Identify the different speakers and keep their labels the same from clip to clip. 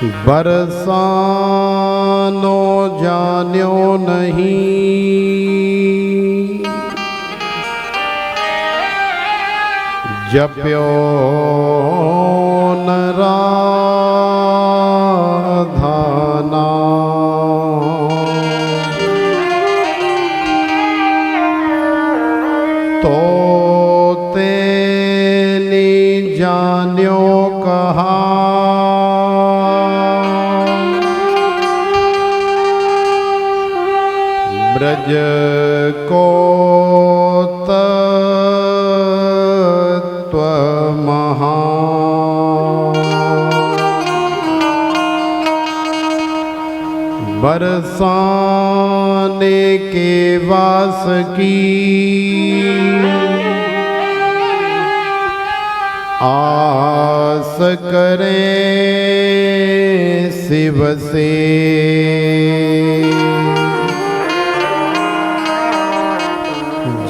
Speaker 1: बरसानो जान्यो नहीं, जप्यो न राधा नाम, तो तेनी जान्यो कहा, ब्रज को तत्व महान, बरसाने के वास की आस करे शिव से,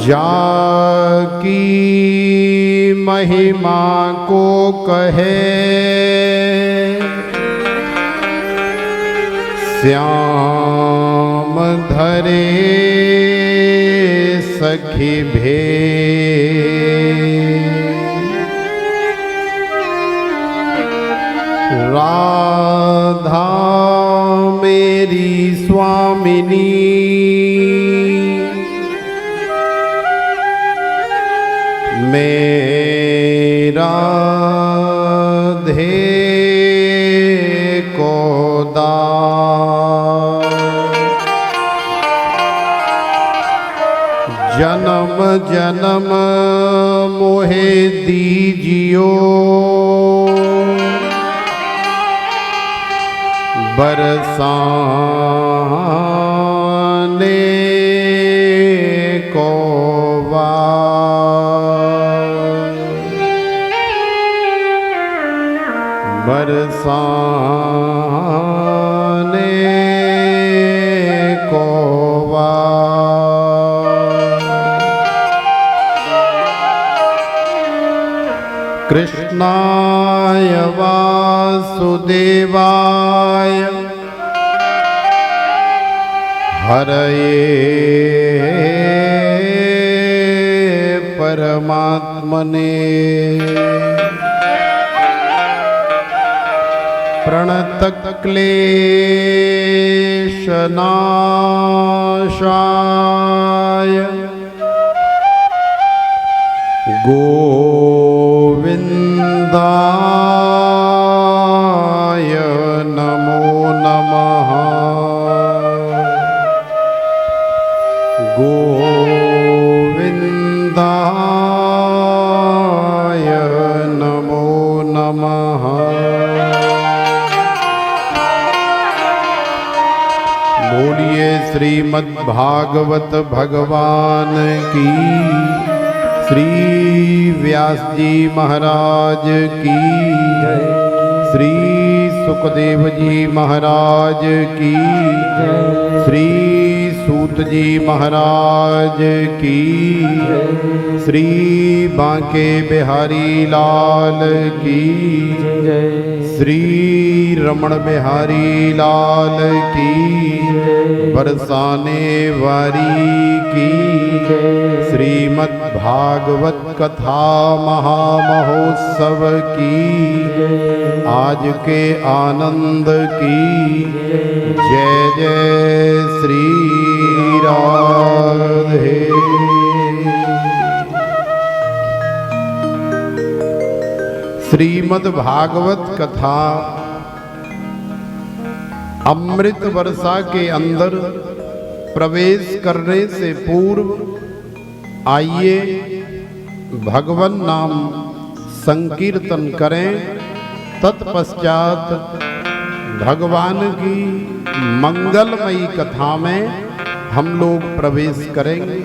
Speaker 1: जाकी महिमा को कहे श्याम धरे सखी भेद, राधा मेरी स्वामिनी, मेरा धे को दास, जन्म जन्म मोहे दीजियो, बरसाने को बरसाने को कृष्णाय वासुदेवाय हरये परमात्मने प्रणतक्लेशनाशाय गोविन्दाय नमो नमः, गोविन्दाय नमो नमः। बोलिए श्रीमद्भागवत भगवान की, श्री व्यास जी महाराज की, श्री सुखदेव जी महाराज की, श्री सूत जी महाराज की, श्री बांके बिहारी लाल की, श्री रमण बिहारी लाल की, बरसाने वारी की, श्रीमद् भागवत कथा महामहोत्सव की, आज के आनंद की, जय जय श्री राधे। श्रीमद् भागवत कथा अमृत वर्षा के अंदर प्रवेश करने से पूर्व आइए भगवान नाम संकीर्तन करें। तत्पश्चात भगवान की मंगलमयी कथा में हम लोग प्रवेश करेंगे।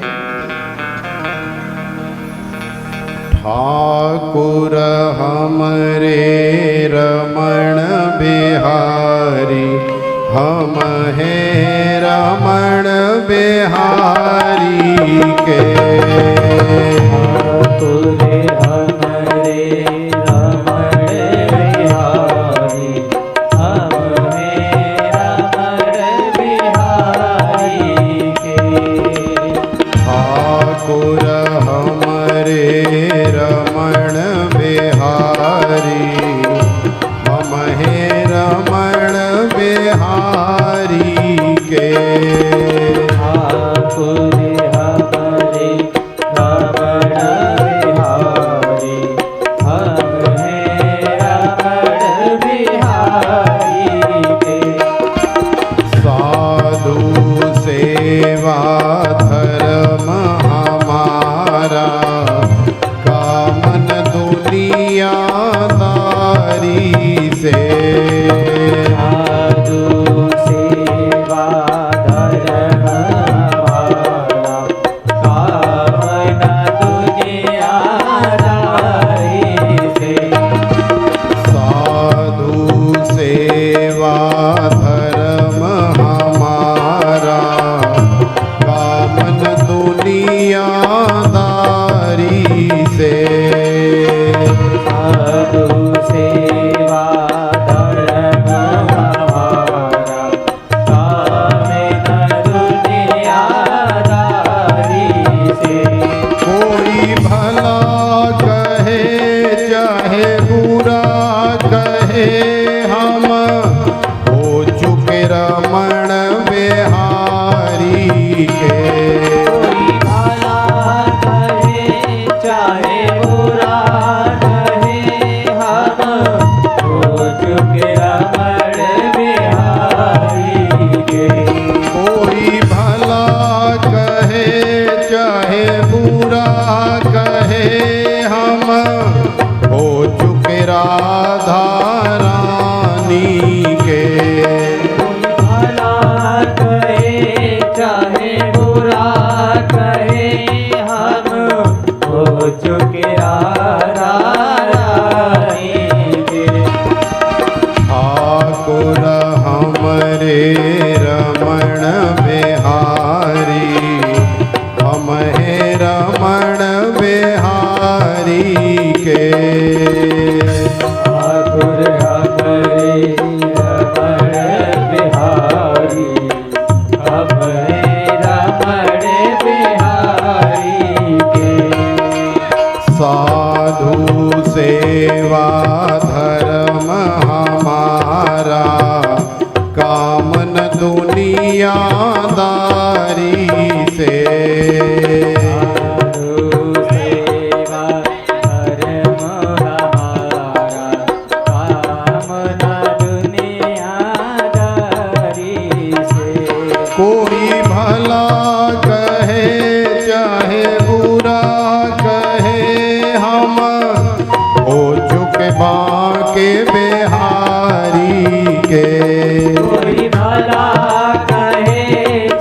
Speaker 1: ठाकुर हमरे रमण बिहारी, हम हैं रमण बिहारी के।
Speaker 2: ठाकुर हमरे रमण बिहारी, हम बिहारी के।
Speaker 1: साधु सेवा धर्म हमारा कामन दुनियादारी से।
Speaker 2: साधु सेवा धर्म हमारा कामन दुनियादारी से।
Speaker 1: साधु सेवा धर्म हमारा कामन दुनियादारी से।
Speaker 2: साधु सेवा धर्म हमारा कामन दुनियादारी से।
Speaker 1: कोई भला कहे चाहे बुरा कहे हम हो चुके रमण बिहारी के।
Speaker 2: कोई भला कहे चाहे बुरा कहे हम हो चुके रमण बिहारी के।
Speaker 1: कोई भला कहे चाहे बुरा कहे हम हो चुके राधा रानी के।
Speaker 2: कोई भला कहे चाहे बुरा कहे हम हो चुके राधा रानी के।
Speaker 1: ठाकुर हमरे रमण बिहारी हम हे रमण बिहारी के।
Speaker 2: ठाकुर हमरे रमण बिहारी हमरे रमण बिहारी के।
Speaker 1: साधु सेवा धर्म हमारा कामन दुनियादारी से।
Speaker 2: साधु सेवा धर्म हमारा कामन दुनियादारी से।
Speaker 1: कोई भला कहे चाहे बुरा कहे हम हो चुके बाके बिहारी के।
Speaker 2: कोई भला कहे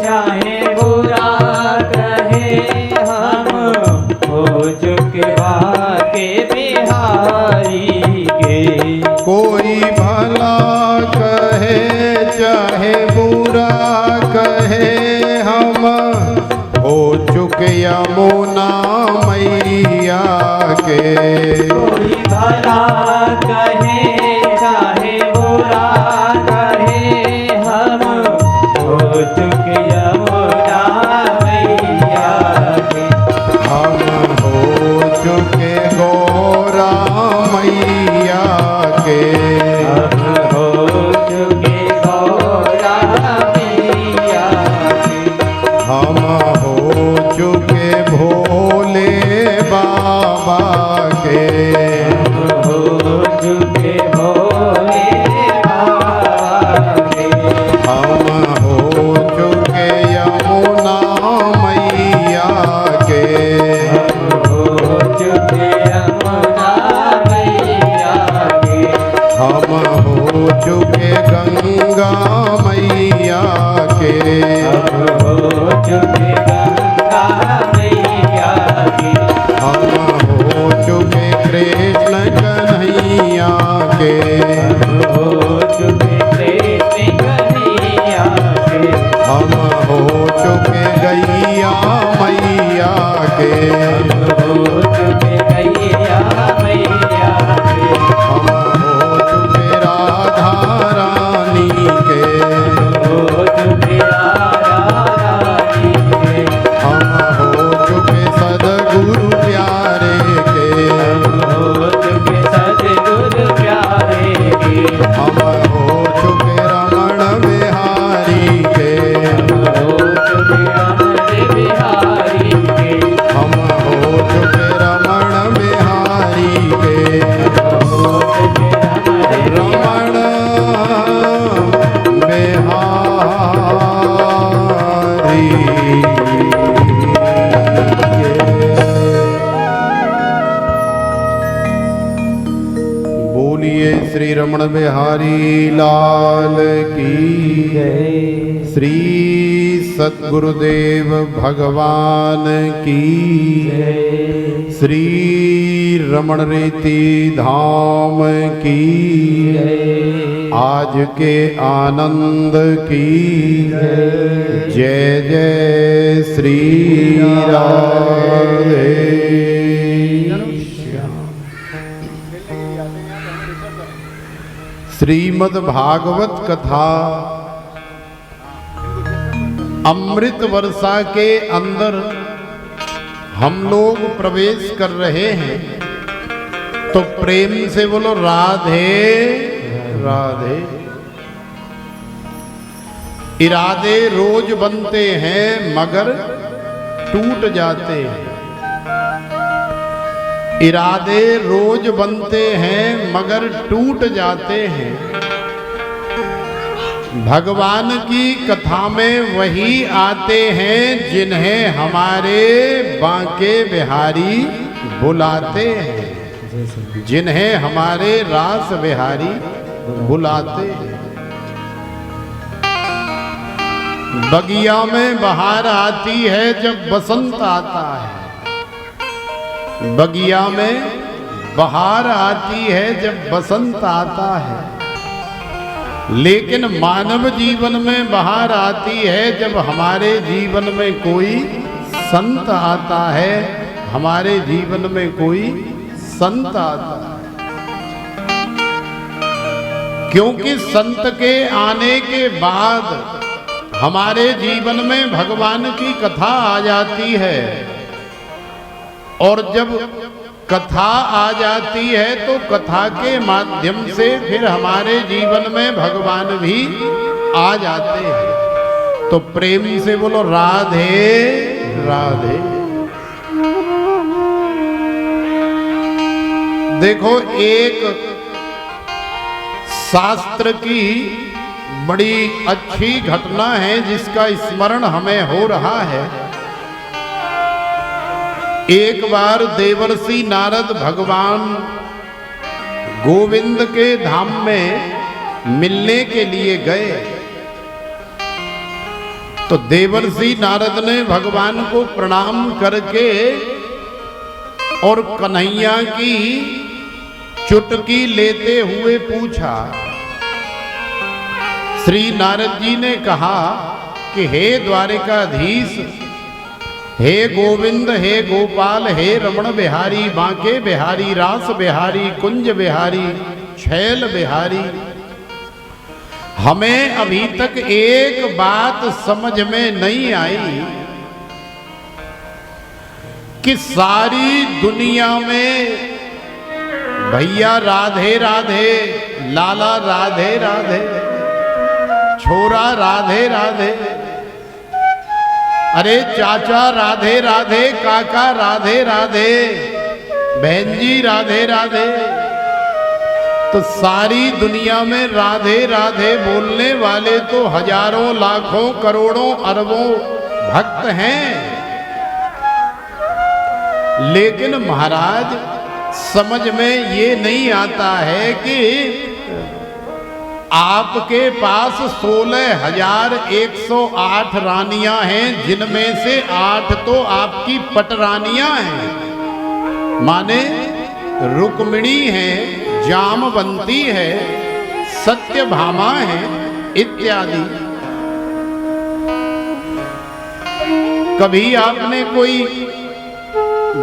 Speaker 2: चाहे बुरा कहे हम हो चुके बाके बिहारी के।
Speaker 1: कोई भला कहे चाहे बुरा कहे हम हो चुके यमुना मैया के।
Speaker 2: कोई भला कहे चाहे बुरा कहे हम हो चुके यमुना मैया के।
Speaker 1: हम हो चुके गौरा मैया के।
Speaker 2: हम हो चुके गौरा मैया के।
Speaker 1: हम हो चुके भोले बाबा के।
Speaker 2: हम हो चुके भोले बाबा के।
Speaker 1: हम हो चुके यमुना मैया के।
Speaker 2: हम हो चुके यमुना मैया के।
Speaker 1: हम हो चुके गंगा मैया के।
Speaker 2: हम हो चुके गंगा मैया के।
Speaker 1: हम हो चुके कृष्ण कन्हैया के।
Speaker 2: हम हो चुके कृष्ण कन्हैया के।
Speaker 1: हम हो चुके गैया मैया के।
Speaker 2: हम हो चुके गैया मैया के।
Speaker 1: हम हो चुके राधा रानी के।
Speaker 2: हो चुके राधा रानी के।
Speaker 1: हम हो चुके सद्गुरु प्यारे के।
Speaker 2: हो चुके सद्गुरु प्यारे के।
Speaker 1: हम हो चुके रमण बिहारी के।
Speaker 2: हो चुके रमण बिहारी के।
Speaker 1: हम हो चुके रमण बिहारी के।
Speaker 2: हो चुके रमण
Speaker 1: रमण बिहारी लाल की
Speaker 2: जय।
Speaker 1: श्री सद्गुरुदेव भगवान की
Speaker 2: जय।
Speaker 1: श्री रमण रीति धाम की
Speaker 2: जय।
Speaker 1: आज के आनंद की जय जय श्री राधे। श्रीमद् भागवत कथा अमृत वर्षा के अंदर हम लोग प्रवेश कर रहे हैं, तो प्रेम से बोलो राधे राधे। इरादे रोज बनते हैं मगर टूट जाते हैं। इरादे रोज बनते हैं मगर टूट जाते हैं। भगवान की कथा में वही आते हैं जिन्हें हमारे बांके बिहारी बुलाते हैं, जिन्हें हमारे रास बिहारी बुलाते हैं। बगिया में बहार आती है जब बसंत आता है, बगिया में बहार आती है जब बसंत आता है, लेकिन मानव जीवन में बहार आती है जब हमारे जीवन में कोई संत आता है, हमारे जीवन में कोई संत आता है। क्योंकि संत के आने के बाद हमारे जीवन में भगवान की कथा आ जाती है, और जब कथा आ जाती है तो कथा के माध्यम से फिर हमारे जीवन में भगवान भी आ जाते हैं। तो प्रेम से बोलो राधे राधे। देखो, एक शास्त्र की बड़ी अच्छी घटना है जिसका स्मरण हमें हो रहा है। एक बार देवर्षि नारद भगवान गोविंद के धाम में मिलने के लिए गए, तो देवर्षि नारद ने भगवान को प्रणाम करके और कन्हैया की चुटकी लेते हुए पूछा। श्री नारद जी ने कहा कि हे द्वारिकाधीश, हे गोविंद, हे गोपाल, हे रमण बिहारी, बांके बिहारी, रास बिहारी, कुंज बिहारी, छैल बिहारी, हमें अभी तक एक बात समझ में नहीं आई कि सारी दुनिया में भैया राधे राधे, लाला राधे राधे, छोरा राधे राधे, अरे चाचा राधे राधे, काका राधे राधे, बहन जी राधे राधे, तो सारी दुनिया में राधे राधे बोलने वाले तो हजारों लाखों करोड़ों अरबों भक्त हैं, लेकिन महाराज समझ में ये नहीं आता है कि आपके पास 16,108 रानियां हैं, जिनमें से 8 तो आपकी पटरानियां हैं, माने रुक्मिणी है, जामवंती है, सत्यभामा है इत्यादि। कभी आपने कोई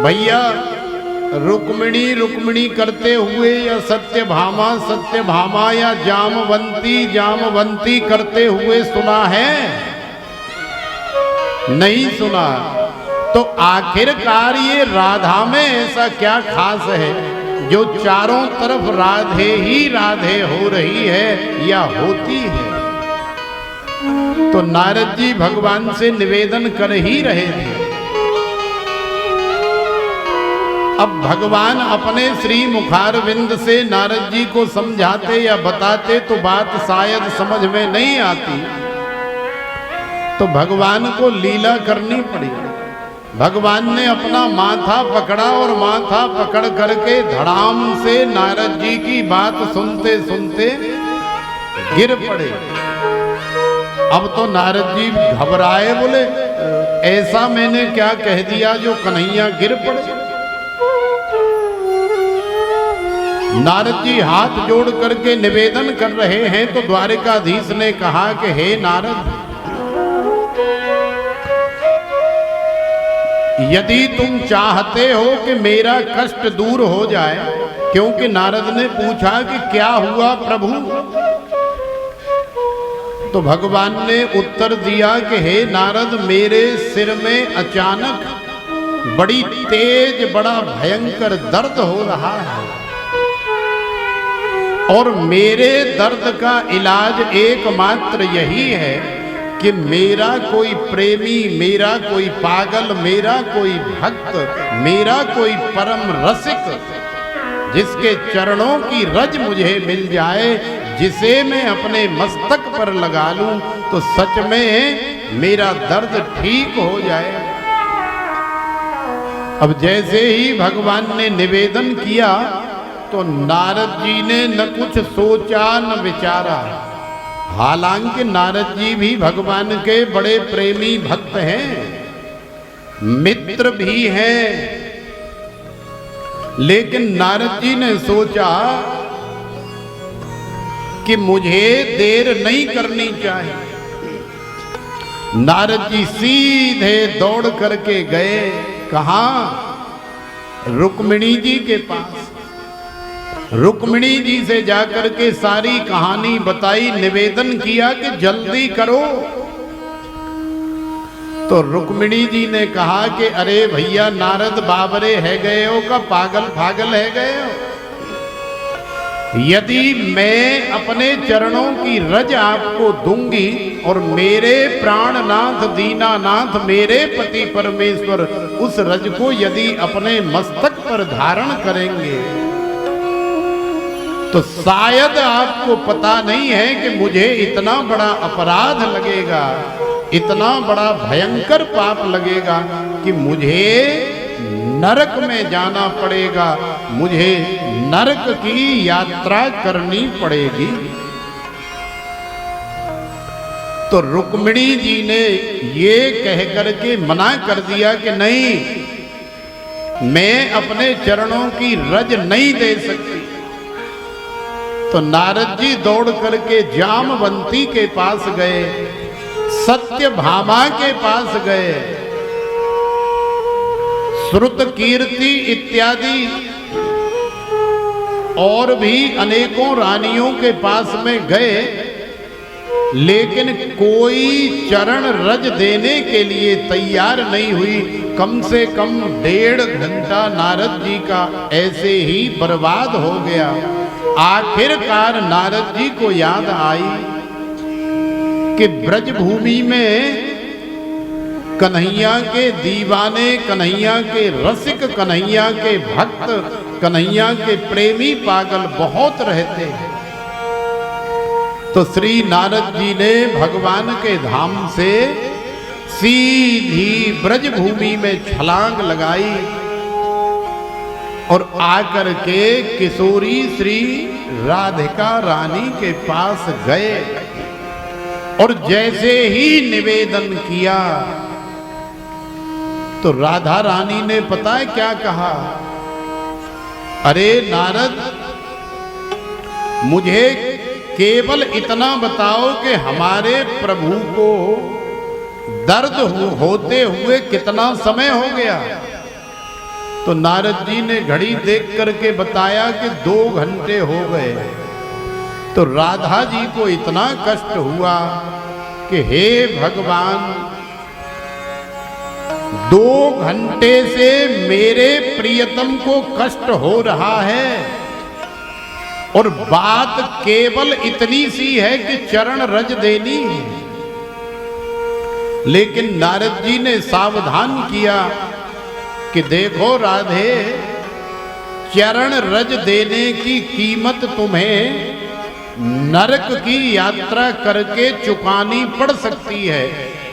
Speaker 1: भैया रुक्मिणी रुक्मिणी करते हुए या सत्यभामा सत्यभामा या जामवंती जामवंती करते हुए सुना है? नहीं सुना। तो आखिरकार ये राधा में ऐसा क्या खास है जो चारों तरफ राधे ही राधे हो रही है या होती है? तो नारद जी भगवान से निवेदन कर ही रहे थे। अब भगवान अपने श्री मुखारविंद से नारद जी को समझाते या बताते तो बात शायद समझ में नहीं आती, तो भगवान को लीला करनी पड़ी। भगवान ने अपना माथा पकड़ा और माथा पकड़ करके धड़ाम से नारद जी की बात सुनते सुनते गिर पड़े। अब तो नारद जी घबराए, बोले ऐसा मैंने क्या कह दिया जो कन्हैया गिर पड़े। नारद जी हाथ जोड़ करके निवेदन कर रहे हैं तो द्वारिकाधीश ने कहा कि हे नारद, यदि तुम चाहते हो कि मेरा कष्ट दूर हो जाए, क्योंकि नारद ने पूछा कि क्या हुआ प्रभु, तो भगवान ने उत्तर दिया कि हे नारद, मेरे सिर में अचानक बड़ी तेज बड़ा भयंकर दर्द हो रहा है और मेरे दर्द का इलाज एकमात्र यही है कि मेरा कोई प्रेमी, मेरा कोई पागल, मेरा कोई भक्त, मेरा कोई परम रसिक जिसके चरणों की रज मुझे मिल जाए, जिसे मैं अपने मस्तक पर लगा लूं तो सच में मेरा दर्द ठीक हो जाए। अब जैसे ही भगवान ने निवेदन किया तो नारद जी ने न कुछ सोचा न विचारा। हालांकि नारद जी भी भगवान के बड़े प्रेमी भक्त हैं, मित्र भी हैं, लेकिन नारद जी ने सोचा कि मुझे देर नहीं करनी चाहिए। नारद जी सीधे दौड़ करके गए, कहाँ? रुक्मिणी जी के पास। रुक्मिणी जी से जाकर के सारी कहानी बताई, निवेदन किया कि जल्दी करो। तो रुक्मिणी जी ने कहा कि अरे भैया नारद, बाबरे है गए हो का पागल पागल है गए हो? यदि मैं अपने चरणों की रज आपको दूंगी और मेरे प्राणनाथ दीनानाथ मेरे पति परमेश्वर उस रज को यदि अपने मस्तक पर धारण करेंगे तो शायद आपको पता नहीं है कि मुझे इतना बड़ा अपराध लगेगा, इतना बड़ा भयंकर पाप लगेगा कि मुझे नरक में जाना पड़ेगा, मुझे नरक की यात्रा करनी पड़ेगी। तो रुक्मिणी जी ने ये कह करके मना कर दिया कि नहीं, मैं अपने चरणों की रज नहीं दे सकती। तो नारद जी दौड़ करके जामवंती के पास गए, सत्यभामा के पास गए, श्रुत कीर्ति इत्यादि और भी अनेकों रानियों के पास में गए, लेकिन कोई चरण रज देने के लिए तैयार नहीं हुई। कम से कम 1.5 घंटा नारद जी का ऐसे ही बर्बाद हो गया। आखिरकार नारद जी को याद आई कि ब्रजभूमि में कन्हैया के दीवाने, कन्हैया के रसिक, कन्हैया के भक्त, कन्हैया के प्रेमी पागल बहुत रहते हैं। तो श्री नारद जी ने भगवान के धाम से सीधी ब्रजभूमि में छलांग लगाई और आकर के किशोरी श्री राधिका रानी के पास गए और जैसे ही निवेदन किया तो राधा रानी ने पता है क्या कहा? अरे नारद, मुझे केवल इतना बताओ कि हमारे प्रभु को दर्द होते हुए कितना समय हो गया? तो नारद जी ने घड़ी देख करके बताया कि 2 घंटे हो गए। तो राधा जी को इतना कष्ट हुआ कि हे भगवान, 2 घंटे से मेरे प्रियतम को कष्ट हो रहा है और बात केवल इतनी सी है कि चरण रज देनी है। लेकिन नारद जी ने सावधान किया कि देखो राधे, चरण रज देने की कीमत तुम्हें नरक की यात्रा करके चुकानी पड़ सकती है,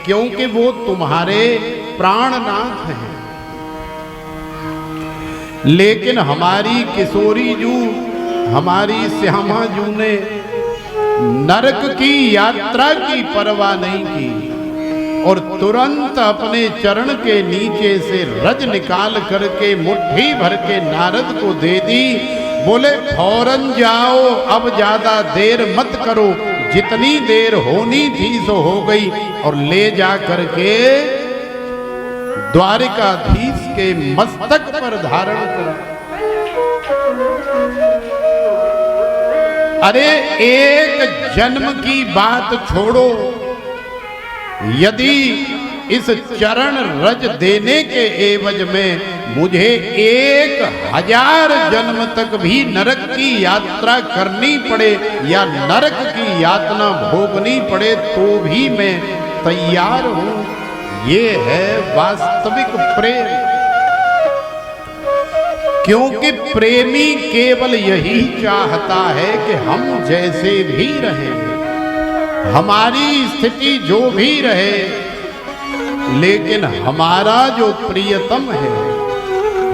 Speaker 1: क्योंकि वो तुम्हारे प्राणनाथ हैं। लेकिन हमारी किशोरी जू, हमारी श्यामा जू ने नरक की यात्रा की परवाह नहीं की और तुरंत अपने चरण के नीचे से रज निकाल करके मुट्ठी भर के नारद को दे दी। बोले फौरन जाओ, अब ज्यादा देर मत करो, जितनी देर होनी थी सो हो गई, और ले जा करके द्वारिकाधीश के मस्तक पर धारण करा। अरे एक जन्म की बात छोड़ो, यदि इस चरण रज देने के एवज में मुझे 1000 जन्म तक भी नरक की यात्रा करनी पड़े या नरक की यातना भोगनी पड़े तो भी मैं तैयार हूं। ये है वास्तविक प्रेम, क्योंकि प्रेमी केवल यही चाहता है कि हम जैसे भी रहें, हमारी स्थिति जो भी रहे, लेकिन हमारा जो प्रियतम है,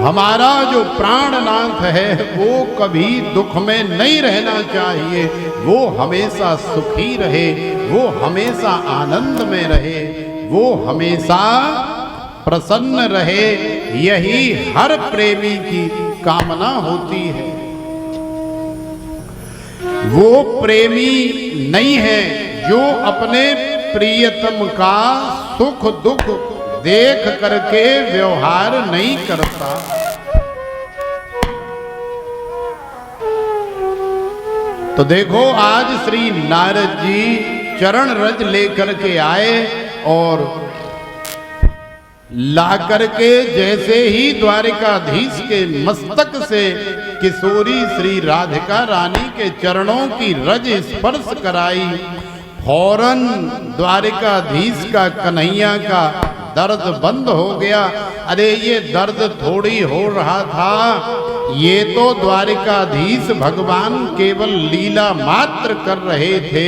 Speaker 1: हमारा जो प्राणनाथ है, वो कभी दुख में नहीं रहना चाहिए, वो हमेशा सुखी रहे, वो हमेशा आनंद में रहे, वो हमेशा प्रसन्न रहे। यही हर प्रेमी की कामना होती है। वो प्रेमी नहीं है जो अपने प्रियतम का सुख दुख देख करके व्यवहार नहीं करता। तो देखो आज श्री नारद जी चरण रज लेकर के आए और ला करके जैसे ही द्वारिकाधीश के मस्तक से किशोरी श्री राधिका रानी के चरणों की रज स्पर्श कराई, फौरन द्वारिकाधीश का कन्हैया का दर्द बंद हो गया। अरे ये दर्द थोड़ी हो रहा था, ये तो द्वारिकाधीश भगवान केवल लीला मात्र कर रहे थे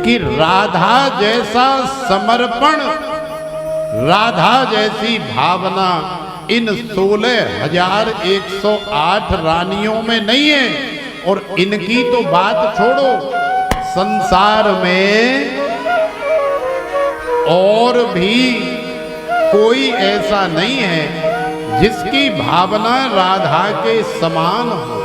Speaker 1: कि राधा जैसा समर्पण, राधा जैसी भावना इन 16,108 रानियों में नहीं है। और इनकी तो बात छोड़ो, संसार में और भी कोई ऐसा नहीं है जिसकी भावना राधा के समान हो।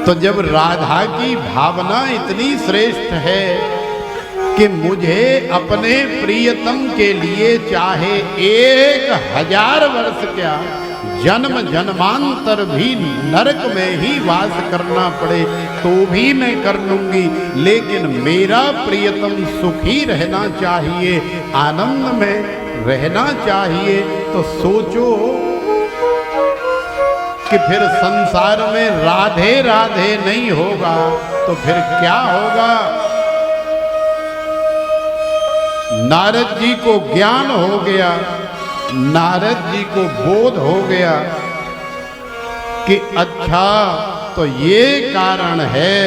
Speaker 1: तो जब राधा की भावना इतनी श्रेष्ठ है कि मुझे अपने प्रियतम के लिए चाहे 1000 वर्ष क्या, जन्म जन्मांतर भी नरक में ही वास करना पड़े तो भी मैं कर लूंगी, लेकिन मेरा प्रियतम सुखी रहना चाहिए, आनंद में रहना चाहिए। तो सोचो कि फिर संसार में राधे राधे नहीं होगा तो फिर क्या होगा। नारद जी को ज्ञान हो गया, नारद जी को बोध हो गया कि अच्छा तो ये कारण है,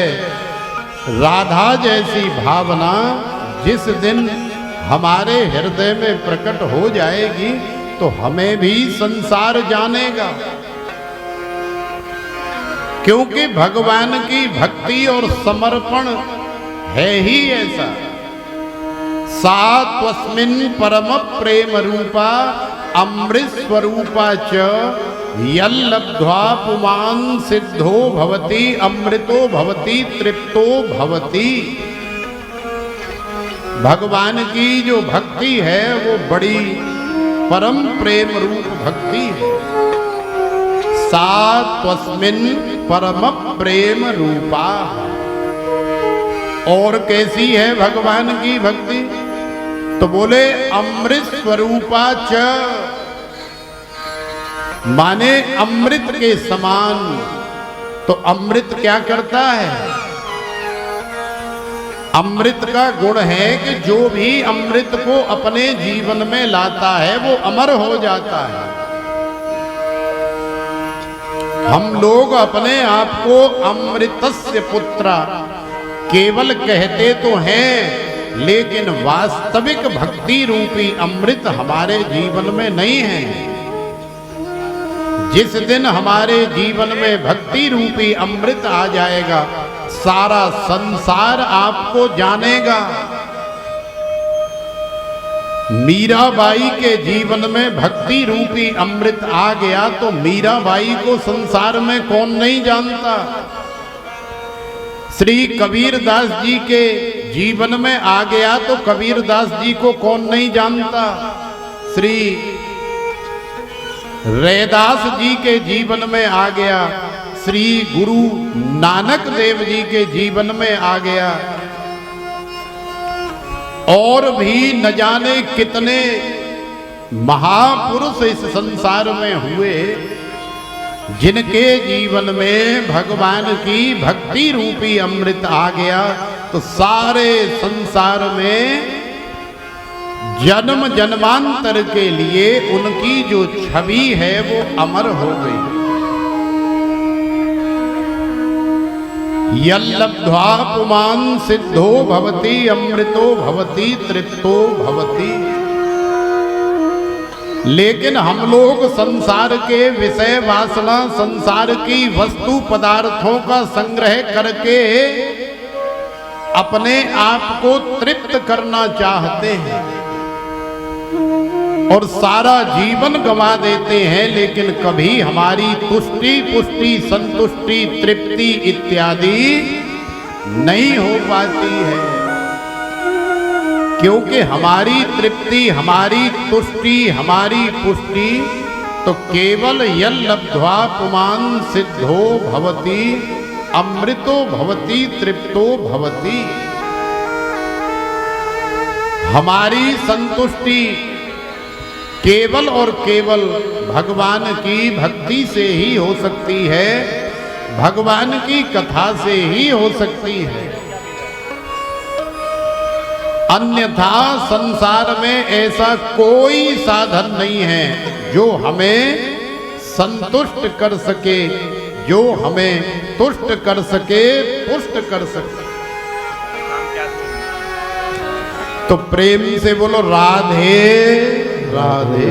Speaker 1: राधा जैसी भावना जिस दिन हमारे हृदय में प्रकट हो जाएगी तो हमें भी संसार जानेगा, क्योंकि भगवान की भक्ति और समर्पण है ही ऐसा। सा त्वस्मिन् परम प्रेम रूपा अमृत स्वरूपा च यल्लब्ध्वा पुमान् सिद्धो भवति अमृतो भवति तृप्तो भवति। भगवान की जो भक्ति है वो बड़ी परम प्रेम रूप भक्ति है। सा त्वस्मिन् परम प्रेम रूपा। और कैसी है भगवान की भक्ति? तो बोले अमृत स्वरूपा च, माने अमृत के समान। तो अमृत क्या करता है? अमृत का गुण है कि जो भी अमृत को अपने जीवन में लाता है वो अमर हो जाता है। हम लोग अपने आप को अमृतस्य पुत्र केवल कहते तो हैं, लेकिन वास्तविक भक्ति रूपी अमृत हमारे जीवन में नहीं है। जिस दिन हमारे जीवन में भक्ति रूपी अमृत आ जाएगा, सारा संसार आपको जानेगा। मीराबाई के जीवन में भक्ति रूपी अमृत आ गया तो मीराबाई को संसार में कौन नहीं जानता। श्री कबीरदास जी के जीवन में आ गया तो कबीरदास जी को कौन नहीं जानता। श्री रैदास जी के जीवन में आ गया, श्री गुरु नानक देव जी के जीवन में आ गया, और भी न जाने कितने महापुरुष इस संसार में हुए जिनके जीवन में भगवान की भक्ति रूपी अमृत आ गया तो सारे संसार में जन्म जन्मांतर के लिए उनकी जो छवि है वो अमर हो गई। यल्लब्ध्वा पुमान् सिद्धो भवति अमृतो भवति तृप्तो भवति। लेकिन हम लोग संसार के विषय वासना, संसार की वस्तु पदार्थों का संग्रह करके अपने आप को तृप्त करना चाहते हैं और सारा जीवन गंवा देते हैं, लेकिन कभी हमारी तुष्टि पुष्टि संतुष्टि तृप्ति इत्यादि नहीं हो पाती है, क्योंकि हमारी तृप्ति, हमारी तुष्टि, हमारी पुष्टि तो केवल यल्लब्ध्वा पुमान् सिद्धो भवति अमृतो भवति तृप्तो भवति। हमारी संतुष्टि केवल और केवल भगवान की भक्ति से ही हो सकती है, भगवान की कथा से ही हो सकती है। अन्यथा संसार में ऐसा कोई साधन नहीं है जो हमें संतुष्ट कर सके, जो हमें तुष्ट कर सके, पुष्ट कर सके। तो प्रेम से बोलो राधे राधे।